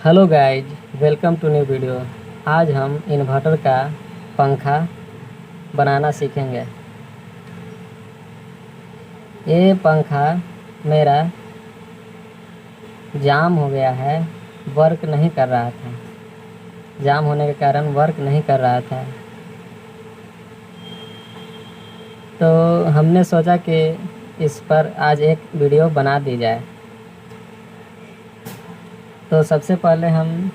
Hello guys, welcome to new video. आज हम inverter का पंखा बनाना सीखेंगे। ये पंखा मेरा जाम हो गया है, वर्क नहीं कर रहा था। जाम होने के कारण वर्क नहीं कर रहा था, तो हमने सोचा कि इस पर आज एक वीडियो बना दी जाए। तो सबसे पहले हम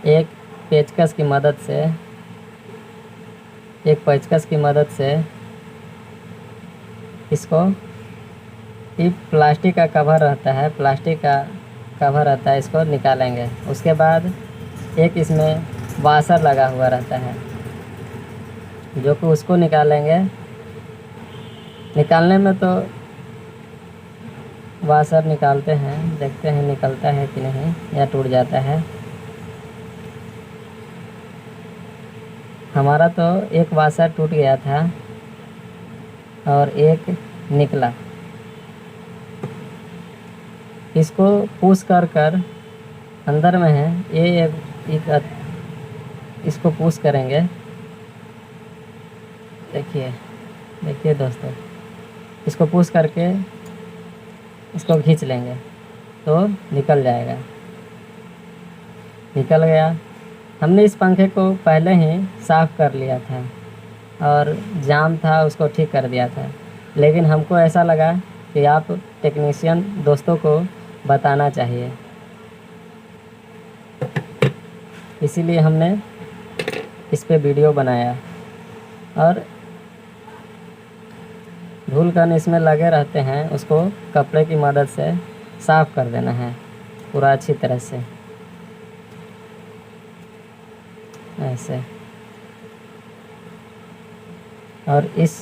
एक पेचकस की मदद से इसको, ये प्लास्टिक का कवर रहता है, इसको निकालेंगे। उसके बाद एक इसमें वाशर लगा हुआ रहता है, जो कि उसको निकालेंगे। निकालने में तो वाशर निकालते हैं, देखते हैं निकलता है कि नहीं या टूट जाता है। हमारा तो एक वाशर टूट गया था और एक निकला। इसको पुश कर अंदर में है ये इसको पुश करेंगे। देखिए दोस्तों, इसको पुश करके इसको खींच लेंगे तो निकल जाएगा। निकल गया। हमने इस पंखे को पहले ही साफ़ कर लिया था और जाम था उसको ठीक कर दिया था, लेकिन हमको ऐसा लगा कि आप टेक्नीशियन दोस्तों को बताना चाहिए, इसीलिए हमने इस पे वीडियो बनाया। और धूल कण इसमें लगे रहते हैं, उसको कपड़े की मदद से साफ़ कर देना है पूरा अच्छी तरह से, ऐसे। और इस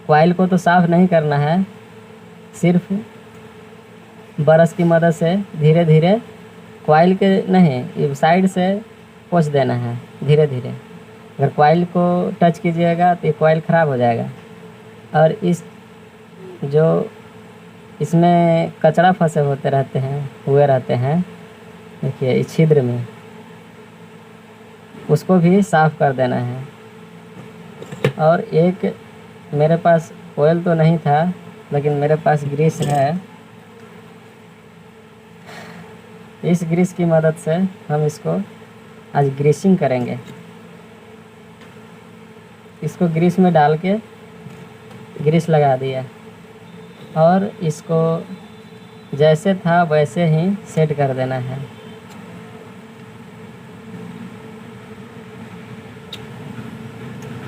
कॉइल को तो साफ़ नहीं करना है, सिर्फ ब्रश की मदद से धीरे धीरे, कॉइल के नहीं, साइड से पोंछ देना है धीरे धीरे। अगर कॉइल को टच कीजिएगा तो ये कॉइल ख़राब हो जाएगा। और इस जो इसमें कचरा फंसे हुए रहते हैं, देखिए इस छिद्र में, उसको भी साफ़ कर देना है। और एक मेरे पास ऑयल तो नहीं था, लेकिन मेरे पास ग्रीस है। इस ग्रीस की मदद से हम इसको आज ग्रीसिंग करेंगे। इसको ग्रीस में डाल के ग्रीस लगा दिया और इसको जैसे था वैसे ही सेट कर देना है।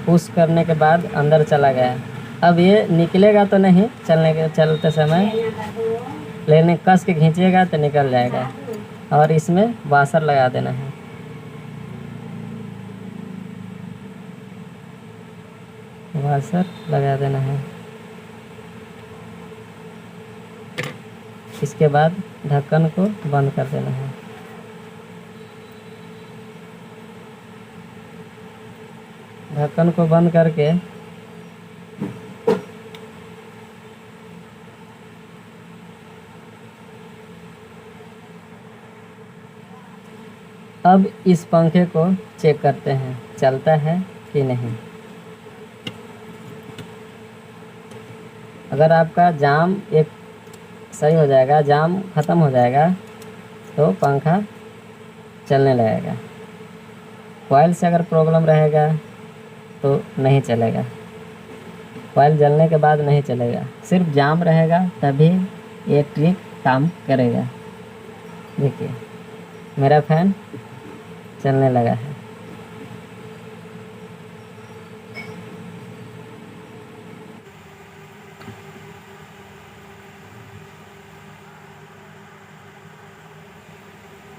पुश करने के बाद अंदर चला गया। अब ये निकलेगा तो नहीं चलते समय, लेकिन कस के खींचिएगा तो निकल जाएगा। और इसमें वाशर लगा देना है। वाशर लगा देना है। इसके बाद ढक्कन को बंद कर देना है। ढक्कन को बंद करके अब इस पंखे को चेक करते हैं चलता है कि नहीं। अगर आपका जाम एक सही हो जाएगा, जाम ख़त्म हो जाएगा, तो पंखा चलने लगेगा। कॉइल से अगर प्रॉब्लम रहेगा तो नहीं चलेगा। कॉइल जलने के बाद नहीं चलेगा, सिर्फ जाम रहेगा तभी ये ट्रिक काम करेगा। देखिए मेरा फैन चलने लगा है।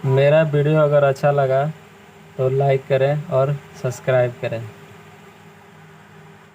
मेरा वीडियो अगर अच्छा लगा तो लाइक करें और सब्सक्राइब करें।